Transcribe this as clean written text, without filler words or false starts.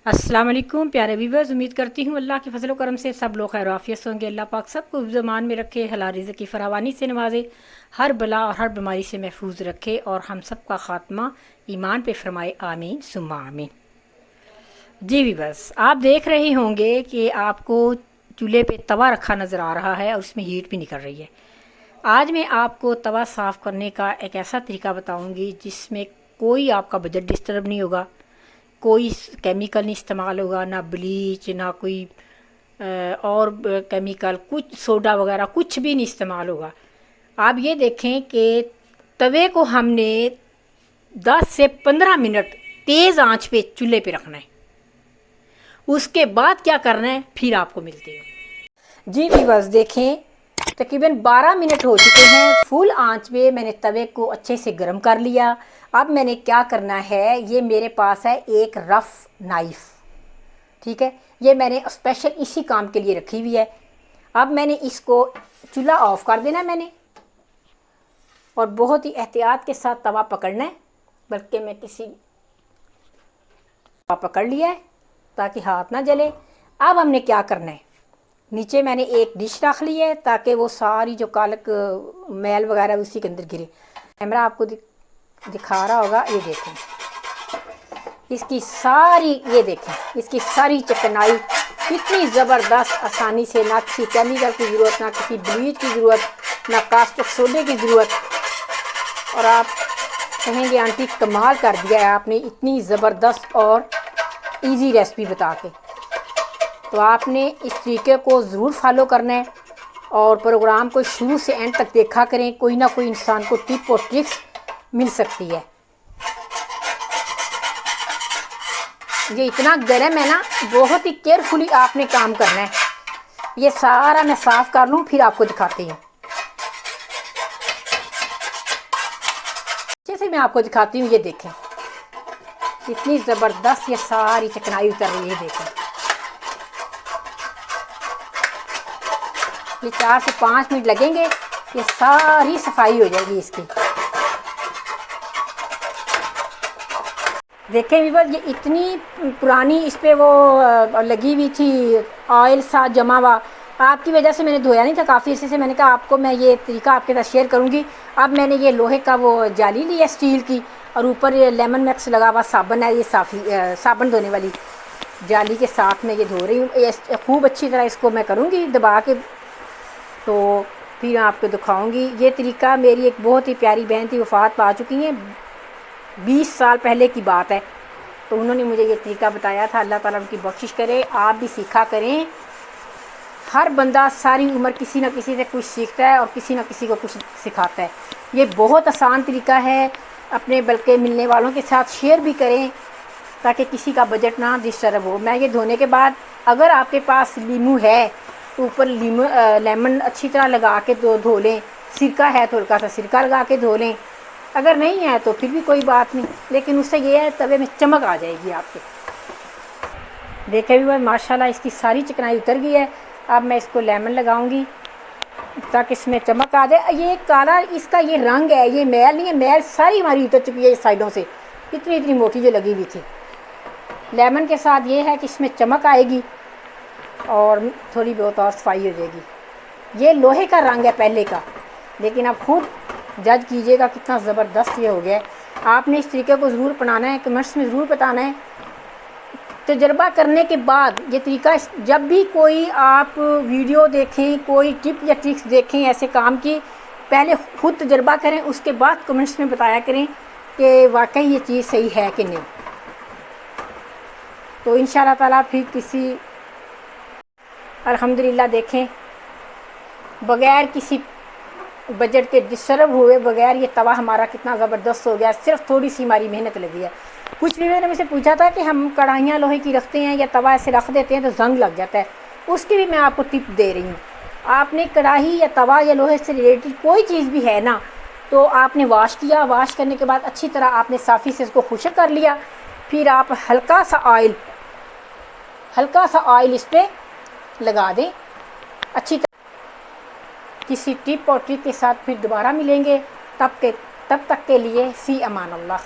अस्सलाम वालेकुम प्यारे व्यूवर्स, उम्मीद करती हूँ अल्लाह के फजल करम से सब लोग खैर आफियत से होंगे। अल्लाह पाक सबको ज़मान में रखे, हलाल रिज़्क़ की फरावानी से नवाजे, हर बला और हर बीमारी से महफूज रखे और हम सब का ख़ात्मा ईमान पे फरमाए, आमीन सुम्मा आमीन। जी व्यूवर्स, आप देख रहे होंगे कि आपको चूल्हे पे तवा रखा नज़र आ रहा है और उसमें हीट भी निकल रही है। आज मैं आपको तवा साफ़ करने का एक ऐसा तरीका बताऊँगी जिसमें कोई आपका बजट डिस्टर्ब नहीं होगा, कोई केमिकल नहीं इस्तेमाल होगा, ना ब्लीच ना कोई और केमिकल, कुछ सोडा वगैरह कुछ भी नहीं इस्तेमाल होगा। आप ये देखें कि तवे को हमने 10 से 15 मिनट तेज़ आंच पे चूल्हे पे रखना है। उसके बाद क्या करना है फिर आपको मिलती हूँ। जी व्यूअर्स, देखें तकरीबन 12 मिनट हो चुके हैं। फुल आंच पे मैंने तवे को अच्छे से गर्म कर लिया। अब मैंने क्या करना है, ये मेरे पास है एक रफ़ नाइफ़, ठीक है, ये मैंने स्पेशल इसी काम के लिए रखी हुई है। अब मैंने इसको चूल्हा ऑफ कर देना है मैंने, और बहुत ही एहतियात के साथ तवा पकड़ना है, बल्कि मैं किसी पकड़ लिया है ताकि हाथ ना जले। अब हमने क्या करना है, नीचे मैंने एक डिश रख ली है ताकि वो सारी जो कालक मैल वगैरह उसी के अंदर गिरे। कैमरा आपको दिखा रहा होगा, ये देखें इसकी सारी, ये देखें इसकी सारी चिकनाई कितनी ज़बरदस्त, आसानी से, ना किसी केमिकल की ज़रूरत, ना किसी ब्लीच की ज़रूरत, ना कास्टिक सोडे की ज़रूरत। और आप कहेंगे आंटी कमाल कर दिया है आपने, इतनी ज़बरदस्त और इजी रेसिपी बता के। तो आपने इस तरीके को ज़रूर फॉलो करना है और प्रोग्राम को शुरू से एंड तक देखा करें, कोई ना कोई इंसान को टिप और ट्रिक्स मिल सकती है। ये इतना गर्म है ना, बहुत ही केयरफुली आपने काम करना है। ये सारा मैं साफ़ कर लूँ फिर आपको दिखाती हूँ। जैसे मैं आपको दिखाती हूँ, ये देखें इतनी ज़बरदस्त ये सारी चिकनाई उतर रही है। देखें ये 4 से 5 मिनट लगेंगे, ये सारी सफाई हो जाएगी इसकी। देखें व्यूअर, ये इतनी पुरानी इस पे वो लगी हुई थी, ऑयल सा जमा हुआ, आपकी वजह से मैंने धोया नहीं था काफ़ी अर्से से। मैंने कहा आपको मैं ये तरीका आपके साथ शेयर करूंगी। अब मैंने ये लोहे का वो जाली ली है स्टील की, और ऊपर ये लेमन मैक्स लगा हुआ साबुन है, ये साबुन धोने वाली जाली के साथ मैं ये धो रही हूँ। खूब अच्छी तरह इसको मैं करूँगी दबा के, तो फिर आपको दिखाऊँगी। ये तरीका मेरी एक बहुत ही प्यारी बहन थी, वफ़ात पा चुकी हैं, 20 साल पहले की बात है, तो उन्होंने मुझे ये तरीका बताया था। अल्लाह ताला उनकी बख्शिश करे, आप भी सीखा करें। हर बंदा सारी उम्र किसी न किसी से कुछ सीखता है और किसी न किसी को कुछ सिखाता है। ये बहुत आसान तरीका है, अपने बल्कि मिलने वालों के साथ शेयर भी करें ताकि किसी का बजट ना डिस्टर्ब हो। मैं ये धोने के बाद, अगर आपके पास लीमू है तो ऊपर लेमन अच्छी तरह लगा के धो लें, सिरका है तो हल्का सा सिरका लगा के धो लें, अगर नहीं है तो फिर भी कोई बात नहीं, लेकिन उससे ये है तवे में चमक आ जाएगी आपके। देखे भी माशाल्लाह इसकी सारी चिकनाई उतर गई है। अब मैं इसको लेमन लगाऊंगी ताकि इसमें चमक आ जाए। ये काला इसका ये रंग है, ये मैल नहीं है, मैल सारी हमारी उतर चुकी है इस साइडों से, इतनी इतनी मोटी जो लगी हुई थी। लेमन के साथ ये है कि इसमें चमक आएगी और थोड़ी बहुत और सफाई हो जाएगी। ये लोहे का रंग है पहले का, लेकिन आप खुद जज कीजिएगा कितना ज़बरदस्त ये हो गया है। आपने इस तरीके को ज़रूर अपनाना है, कमेंट्स में ज़रूर बताना है। तजर्बा करने के बाद ये तरीका, जब भी कोई आप वीडियो देखें, कोई टिप या ट्रिक्स देखें ऐसे काम की, पहले खुद तजर्बा करें, उसके बाद कमेंट्स में बताया करें कि वाकई ये चीज़ सही है कि नहीं। तो इंशाअल्लाह ताला फिर किसी, अल्हम्दुलिल्लाह देखें बग़ैर किसी बजट के डिस्टर्ब हुए बगैर ये तवा हमारा कितना ज़बरदस्त हो गया। सिर्फ थोड़ी सी हमारी मेहनत लगी है। कुछ भी मैंने मुझसे पूछा था कि हम कढ़ाइयाँ लोहे की रखते हैं या तवा ऐसे रख देते हैं तो जंग लग जाता है, उसकी भी मैं आपको टिप दे रही हूँ। आपने कढ़ाई या तवा या लोहे से रिलेटेड कोई चीज़ भी है ना, तो आपने वॉश किया, वॉश करने के बाद अच्छी तरह आपने साफ़ी से इसको खुश्क कर लिया, फिर आप हल्का सा ऑयल इस पर लगा दें अच्छी तरह। किसी टिप और ट्रिक के साथ फिर दोबारा मिलेंगे, तब तक के लिए फ़ी अमान अल्लाह।